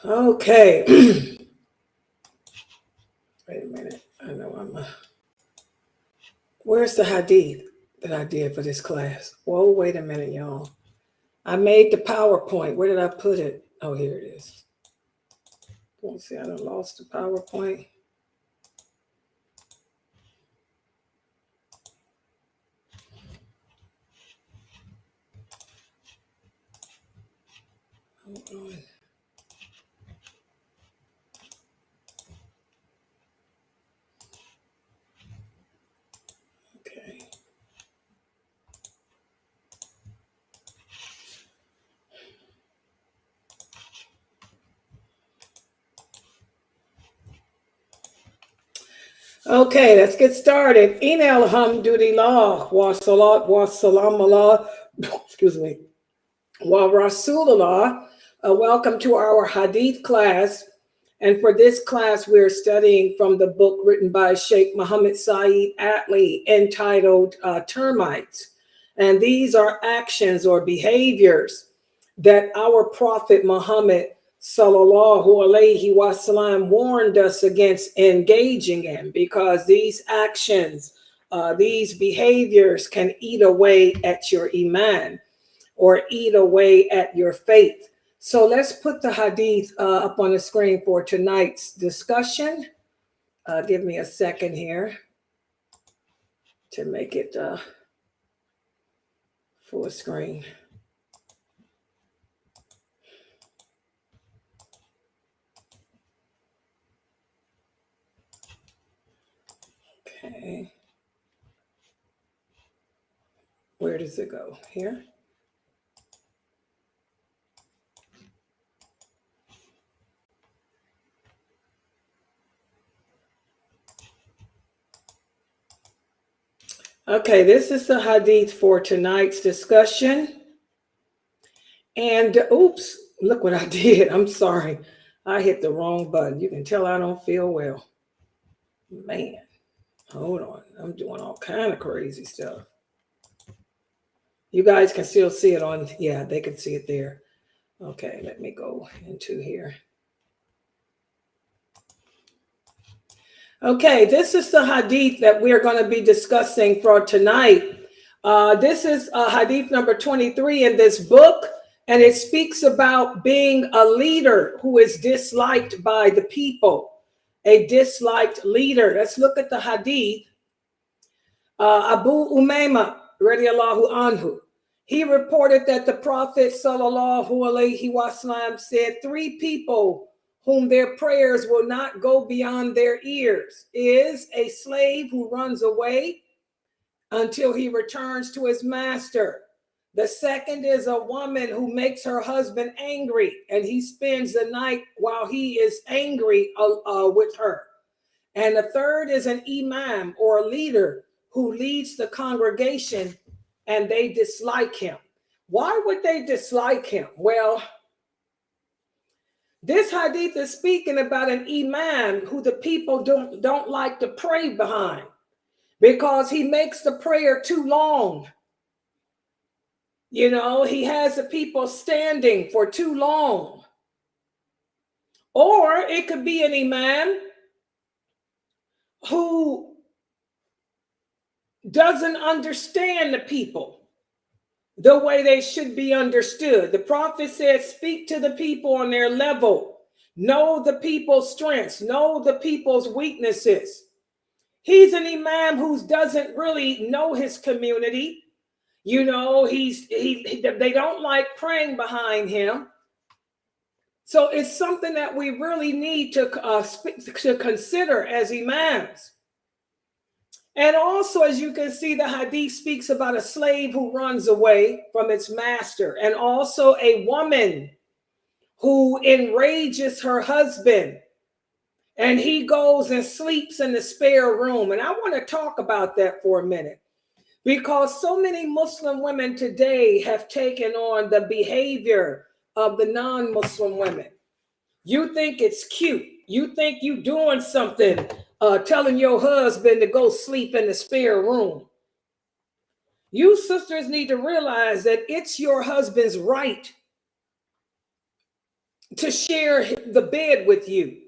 Okay. Wait a minute. I know where's the hadith that I did for this class? Whoa, wait a minute, y'all. I made the PowerPoint. Where did I put it? Oh, here it is. Don't see, I done lost the PowerPoint. Hold on. Okay. Okay, let's get started. In alhamdulillah wa salat wa salam ala, excuse me, wa rasulullah. Welcome to our hadith class. And for this class, we're studying from the book written by Sheikh Muhammad Saeed Atli entitled Termites. And these are actions or behaviors that our Prophet Muhammad sallallahu alaihi wasallam warned us against engaging in, because these actions, these behaviors can eat away at your iman or eat away at your faith. So let's put the hadith up on the screen for tonight's discussion. Give me a second here to make it full screen. Okay. Where does it go? Here? Okay, this is the hadith for tonight's discussion. And oops, look what I did. I'm sorry. I hit the wrong button. You can tell I don't feel well. Man, hold on. I'm doing all kind of crazy stuff. You guys can still see it on, yeah, they can see it there. Okay, let me go into here. Okay, this is the hadith that we're going to be discussing for tonight. This is hadith number 23 in this book, and it speaks about being a leader who is disliked by the people, a disliked leader. Let's look at the hadith. Abu Umayma, radiallahu anhu, he reported that the Prophet sallallahu alaihi wasallam said 3 people whom their prayers will not go beyond their ears is a slave who runs away until he returns to his master. The second is a woman who makes her husband angry and he spends the night while he is angry with her. And the third is an imam or a leader who leads the congregation and they dislike him. Why would they dislike him? Well, this hadith is speaking about an imam who the people don't like to pray behind because he makes the prayer too long. You know, he has the people standing for too long. Or it could be an imam who doesn't understand the people the way they should be understood. The prophet said, speak to the people on their level. Know the people's strengths. Know the people's weaknesses. He's an imam who doesn't really know his community. You know, they don't like praying behind him. So it's something that we really need to consider as imams. And also, as you can see, the hadith speaks about a slave who runs away from its master, and also a woman who enrages her husband, and he goes and sleeps in the spare room. And I want to talk about that for a minute, because so many Muslim women today have taken on the behavior of the non-Muslim women. You think it's cute. You think you doing something, telling your husband to go sleep in the spare room. You sisters need to realize that it's your husband's right to share the bed with you.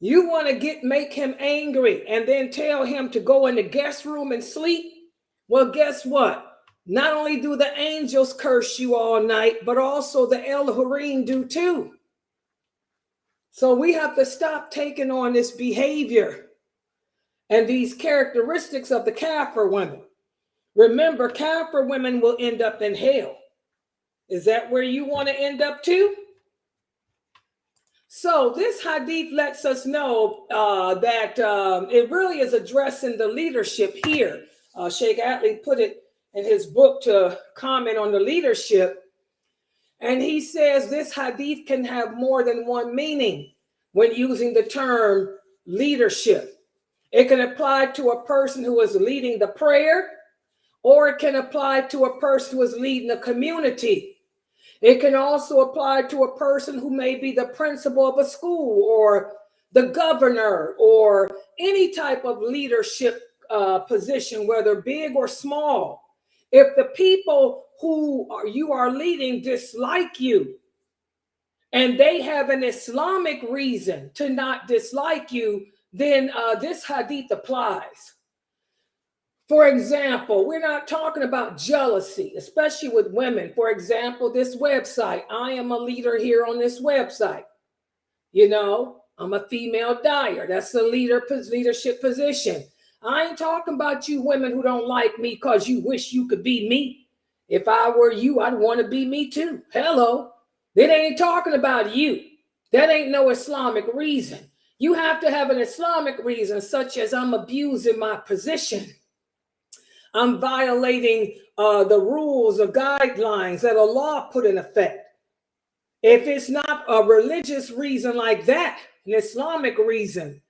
You want to make him angry and then tell him to go in the guest room and sleep? Well, guess what? Not only do the angels curse you all night, but also the Elohim do too. So we have to stop taking on this behavior and these characteristics of the Kafir women. Remember, Kafir women will end up in hell. Is that where you want to end up too? So this hadith lets us know that it really is addressing the leadership here. Sheikh Atlee put it in his book to comment on the leadership. And he says this hadith can have more than one meaning when using the term leadership. It can apply to a person who is leading the prayer, or it can apply to a person who is leading a community. It can also apply to a person who may be the principal of a school or the governor or any type of leadership position, whether big or small. If the people who you are leading dislike you and they have an Islamic reason to not dislike you, then this hadith applies. For example, we're not talking about jealousy, especially with women. For example, this website, I am a leader here on this website. You know, I'm a female dyer. That's the leadership position. I ain't talking about you women who don't like me because you wish you could be me. If I were you, I'd want to be me too. Hello. It ain't talking about you. That ain't no Islamic reason. You have to have an Islamic reason, such as I'm abusing my position. I'm violating the rules or guidelines that Allah put in effect. If it's not a religious reason like that, an Islamic reason,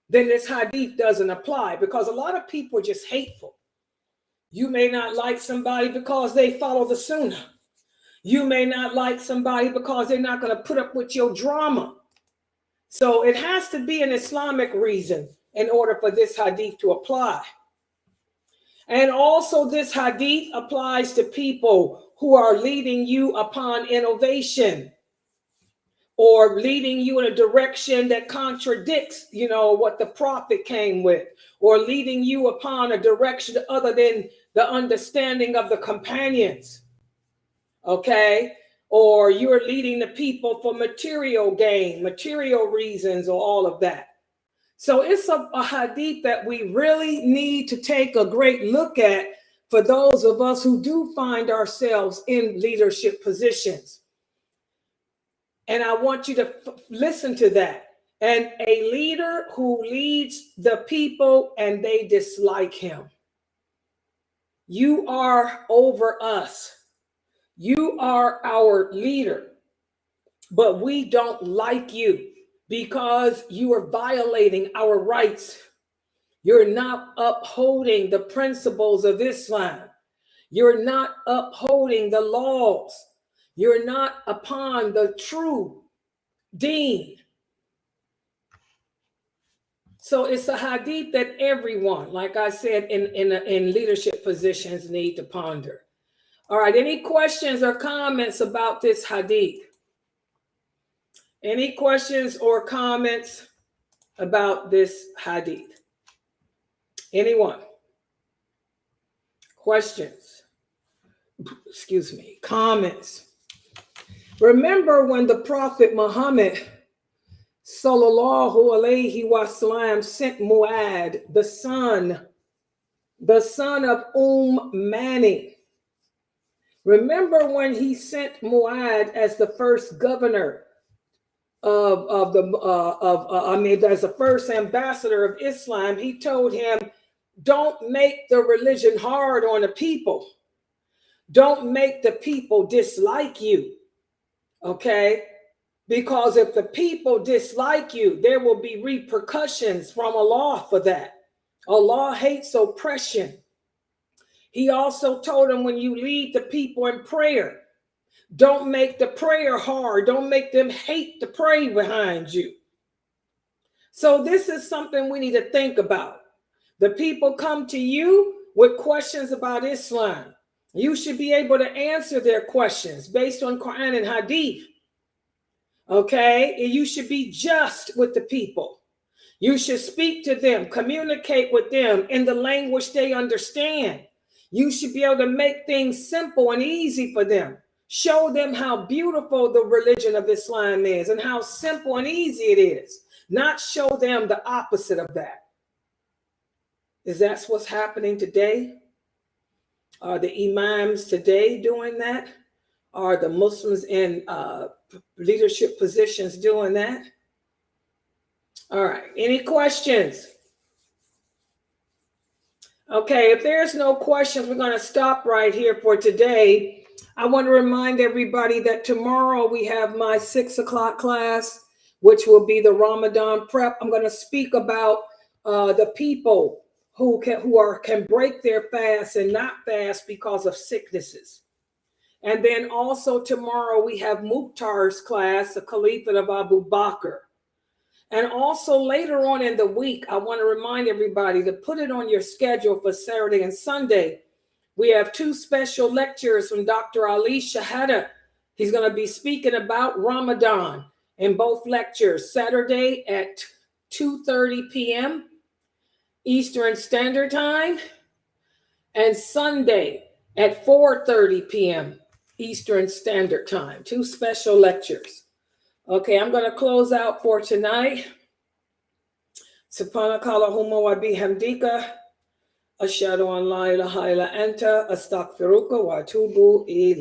then this hadith doesn't apply, because a lot of people are just hateful. You may not like somebody because they follow the Sunnah. You may not like somebody because they're not going to put up with your drama. So it has to be an Islamic reason in order for this hadith to apply. And also this hadith applies to people who are leading you upon innovation or leading you in a direction that contradicts, you know, what the prophet came with, or leading you upon a direction other than the understanding of the companions. Okay? Or you're leading the people for material gain, material reasons, or all of that. So it's a hadith that we really need to take a great look at for those of us who do find ourselves in leadership positions. And I want you to listen to that. And a leader who leads the people and they dislike him. You are over us. You are our leader, but we don't like you because you are violating our rights. You're not upholding the principles of Islam. You're not upholding the laws. You're not upon the true deen. So it's a hadith that everyone, like I said, in leadership positions need to ponder. All right, any questions or comments about this hadith? Any questions or comments about this hadith? Anyone? Questions? Excuse me, comments? Remember when the Prophet Muhammad sallallahu alayhi wasallam sent Mu'ad, the son of Mani. Remember when he sent Mu'ad as the first governor as the first ambassador of Islam, he told him, don't make the religion hard on the people. Don't make the people dislike you. Okay? Because if the people dislike you, there will be repercussions from Allah for that. Allah hates oppression. He also told him, when you lead the people in prayer, don't make the prayer hard. Don't make them hate to pray behind you. So this is something we need to think about. The people come to you with questions about Islam. You should be able to answer their questions based on Quran and Hadith. Okay? And you should be just with the people. You should speak to them, communicate with them in the language they understand. You should be able to make things simple and easy for them. Show them how beautiful the religion of Islam is and how simple and easy it is. Not show them the opposite of that. Is that what's happening today? Are the imams today doing that? Are the Muslims in leadership positions doing that? All right, any questions? Okay, if there's no questions, we're going to stop right here for today. I want to remind everybody that tomorrow we have my 6 o'clock class, which will be the Ramadan prep. I'm going to speak about the people who can break their fast and not fast because of sicknesses. And then also tomorrow we have Mukhtar's class, the Caliphate of Abu Bakr. And also later on in the week, I want to remind everybody to put it on your schedule for Saturday and Sunday. We have 2 special lectures from Dr. Ali Shahada. He's going to be speaking about Ramadan in both lectures, Saturday at 2:30 p.m. Eastern Standard Time and Sunday at 4:30 p.m. Eastern Standard Time. 2 special lectures. Okay, I'm going to close out for tonight. Subhanaka Allahumma wa bihamdika. Ashhadu an la ilaha illa anta astaghfiruka wa atubu ilayk.